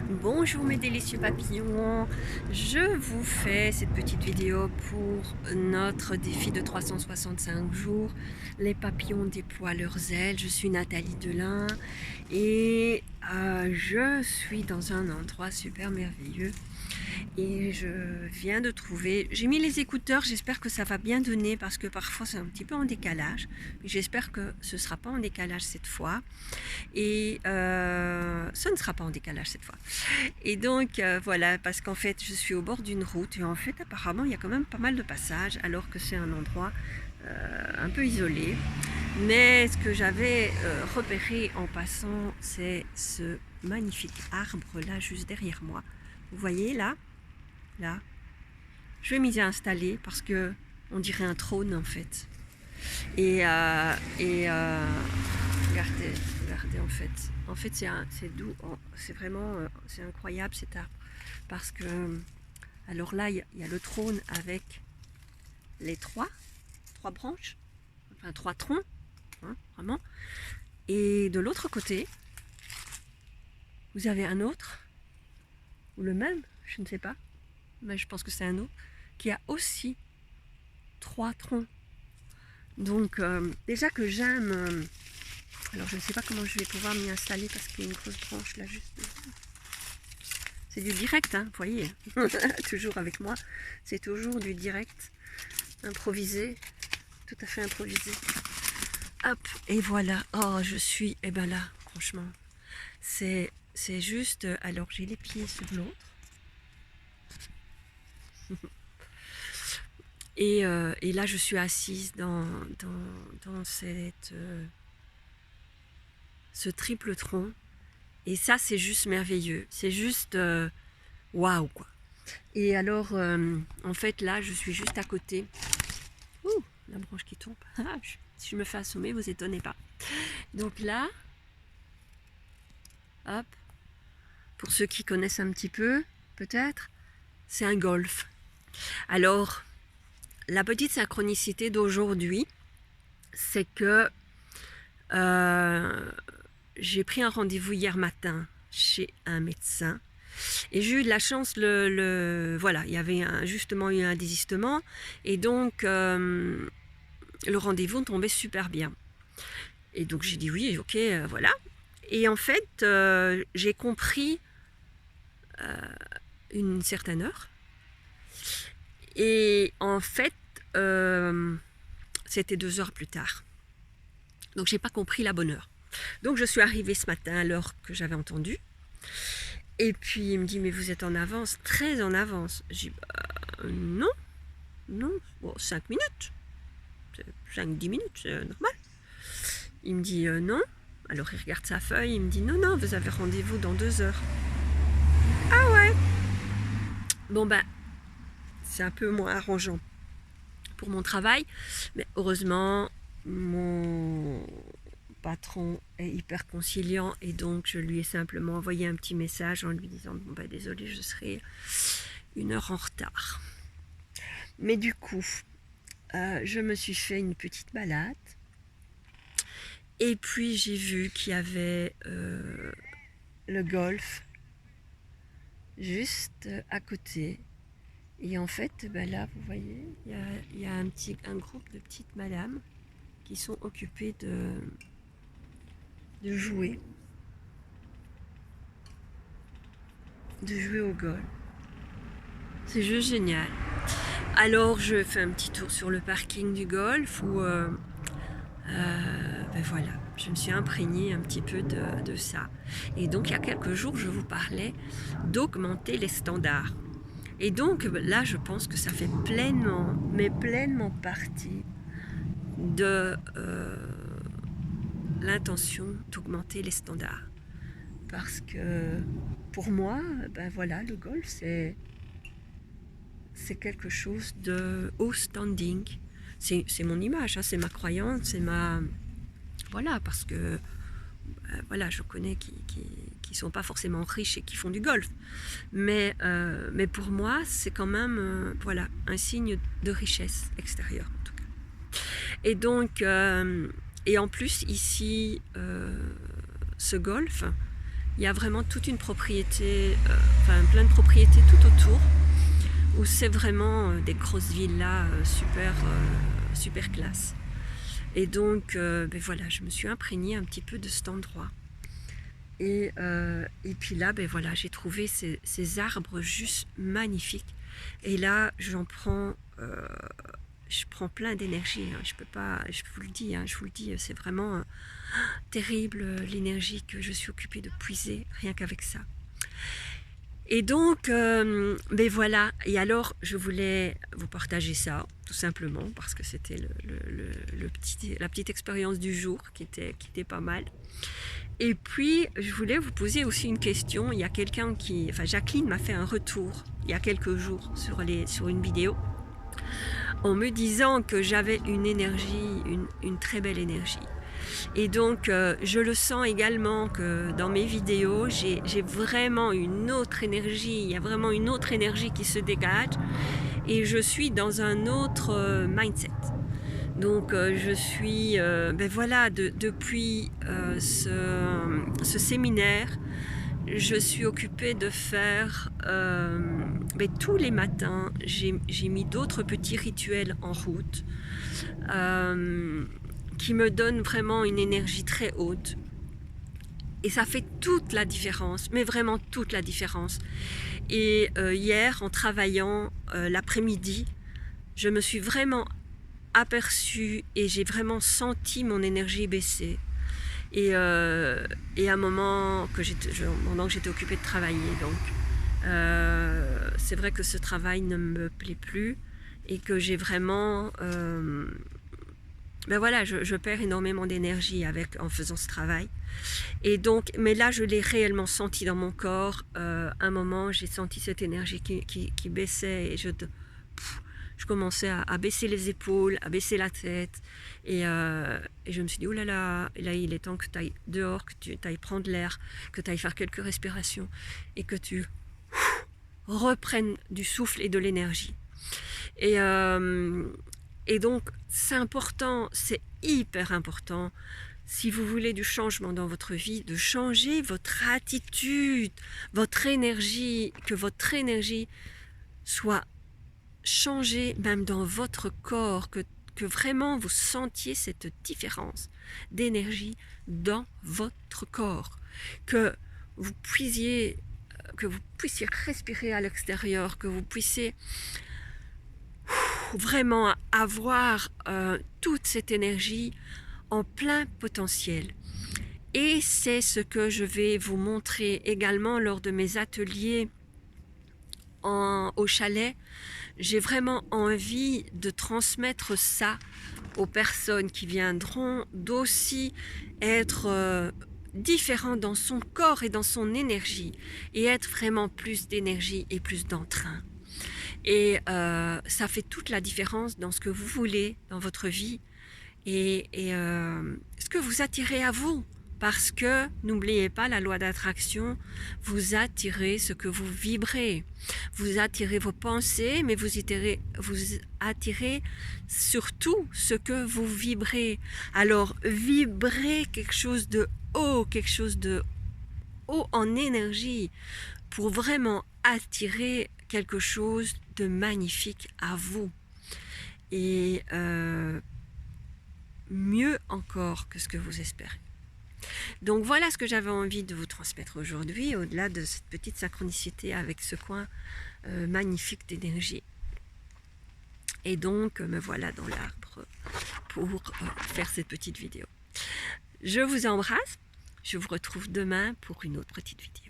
Bonjour mes délicieux papillons, je vous fais cette petite vidéo pour notre défi de 365 jours. Les papillons déploient leurs ailes. Je suis Nathalie Delin et je suis dans un endroit super merveilleux. Et je viens de trouver, j'ai mis les écouteurs, j'espère que ça va bien donner parce que parfois c'est un petit peu en décalage, mais j'espère que ce ne sera pas en décalage cette fois, et ce ne sera pas en décalage cette fois. Et donc voilà, parce qu'en fait je suis au bord d'une route et en fait apparemment il y a quand même pas mal de passages alors que c'est un endroit un peu isolé. Mais ce que j'avais repéré en passant, c'est ce magnifique arbre là juste derrière moi. Vous voyez là, je vais m'y installer parce que on dirait un trône en fait. Et regardez en fait c'est doux, c'est vraiment c'est incroyable cet arbre parce que alors là il y a le trône avec les trois branches, enfin trois troncs, hein, vraiment. Et de l'autre côté vous avez un autre ou le même, je ne sais pas, mais je pense que c'est un autre qui a aussi trois troncs. Donc déjà que j'aime, alors je ne sais pas comment je vais pouvoir m'y installer parce qu'il y a une grosse branche là juste devant. C'est du direct, hein, vous voyez, toujours avec moi, c'est toujours du direct, improvisé, tout à fait improvisé. Hop, et voilà, oh je suis, et ben là, franchement, c'est juste, alors j'ai les pieds sur l'autre. Et là, je suis assise dans cette, ce triple tronc. Et ça, c'est juste merveilleux. C'est juste waouh, quoi. Et alors, en fait, là, je suis juste à côté. Ouh, la branche qui tombe. Si je me fais assommer, vous étonnez pas. Donc là, hop, pour ceux qui connaissent un petit peu, peut-être, c'est un golf. Alors, la petite synchronicité d'aujourd'hui, c'est que j'ai pris un rendez-vous hier matin chez un médecin et j'ai eu de la chance, voilà, il y avait justement eu un désistement et donc le rendez-vous tombait super bien. Et donc j'ai dit oui, ok, voilà. Et en fait, j'ai compris une certaine heure. Et en fait, c'était 2 heures plus tard. Donc j'ai pas compris la bonne heure. Donc je suis arrivée ce matin à l'heure que j'avais entendue. Et puis il me dit, mais vous êtes en avance, très en avance. J'ai dit, non, bon, 5 minutes, 5-10 minutes, c'est normal. Il me dit, non. Alors il regarde sa feuille, il me dit, non, vous avez rendez-vous dans 2 heures. Ah ouais. Bon ben, c'est un peu moins arrangeant pour mon travail, mais heureusement, mon patron est hyper conciliant et donc je lui ai simplement envoyé un petit message en lui disant bon bah désolé, je serai 1 heure en retard. Mais du coup, je me suis fait une petite balade et puis j'ai vu qu'il y avait le golf juste à côté. Et en fait, ben là, vous voyez, il y a un groupe de petites madames qui sont occupées de jouer au golf. C'est juste génial. Alors je fais un petit tour sur le parking du golf où ben voilà, je me suis imprégnée un petit peu de ça. Et donc il y a quelques jours, je vous parlais d'augmenter les standards. Et donc là, je pense que ça fait pleinement, mais pleinement partie de l'intention d'augmenter les standards. Parce que pour moi, ben voilà, le golf, c'est quelque chose de haut standing. C'est mon image, hein, c'est ma croyance, c'est ma... Voilà, parce que voilà, je connais qui sont pas forcément riches et qui font du golf. Mais pour moi, c'est quand même voilà, un signe de richesse extérieure, en tout cas. Et donc, et en plus, ici, ce golf, il y a vraiment toute une propriété, enfin plein de propriétés tout autour, où c'est vraiment des grosses villas super classe. Et donc, ben voilà, je me suis imprégnée un petit peu de cet endroit. Et puis là, ben voilà, j'ai trouvé ces arbres juste magnifiques. Et là, je prends plein d'énergie. Hein. Je peux pas, je vous le dis, c'est vraiment terrible l'énergie que je suis occupée de puiser, rien qu'avec ça. Et donc, ben voilà, et alors je voulais vous partager ça, tout simplement, parce que c'était la petite expérience du jour qui était pas mal. Et puis, je voulais vous poser aussi une question. Il y a quelqu'un Jacqueline m'a fait un retour il y a quelques jours sur une vidéo, en me disant que j'avais une énergie, une très belle énergie. Et donc, je le sens également que dans mes vidéos, j'ai vraiment une autre énergie. Il y a vraiment une autre énergie qui se dégage. Et je suis dans un autre mindset. Donc, je suis, ben voilà, depuis ce séminaire, je suis occupée de faire, ben tous les matins, j'ai mis d'autres petits rituels en route. Qui me donne vraiment une énergie très haute. Et ça fait toute la différence, mais vraiment toute la différence. Et hier, en travaillant l'après-midi, je me suis vraiment aperçue et j'ai vraiment senti mon énergie baisser. Et à un moment pendant que j'étais occupée de travailler, donc c'est vrai que ce travail ne me plaît plus et que j'ai vraiment ben voilà, je perds énormément d'énergie en faisant ce travail. Et donc, mais là, je l'ai réellement senti dans mon corps. Un moment, j'ai senti cette énergie qui baissait et je commençais à baisser les épaules, à baisser la tête. Et je me suis dit, oh là là, il est temps que tu ailles dehors, que tu ailles prendre l'air, que tu ailles faire quelques respirations et que tu reprennes du souffle et de l'énergie. Et donc, c'est important, c'est hyper important, si vous voulez du changement dans votre vie, de changer votre attitude, votre énergie, que votre énergie soit changée même dans votre corps, que vraiment vous sentiez cette différence d'énergie dans votre corps, que vous puissiez respirer à l'extérieur, que vous puissiez vraiment avoir toute cette énergie en plein potentiel. Et c'est ce que je vais vous montrer également lors de mes ateliers au chalet. J'ai vraiment envie de transmettre ça aux personnes qui viendront, d'aussi être différent dans son corps et dans son énergie, et être vraiment plus d'énergie et plus d'entrain. Et ça fait toute la différence dans ce que vous voulez dans votre vie et ce que vous attirez à vous. Parce que, n'oubliez pas la loi d'attraction, vous attirez ce que vous vibrez. Vous attirez vos pensées, mais vous attirez surtout ce que vous vibrez. Alors, vibrez quelque chose de haut en énergie, pour vraiment attirer quelque chose de magnifique à vous. Et mieux encore que ce que vous espérez. Donc voilà ce que j'avais envie de vous transmettre aujourd'hui, au-delà de cette petite synchronicité avec ce coin magnifique d'énergie. Et donc me voilà dans l'arbre pour faire cette petite vidéo. Je vous embrasse, je vous retrouve demain pour une autre petite vidéo.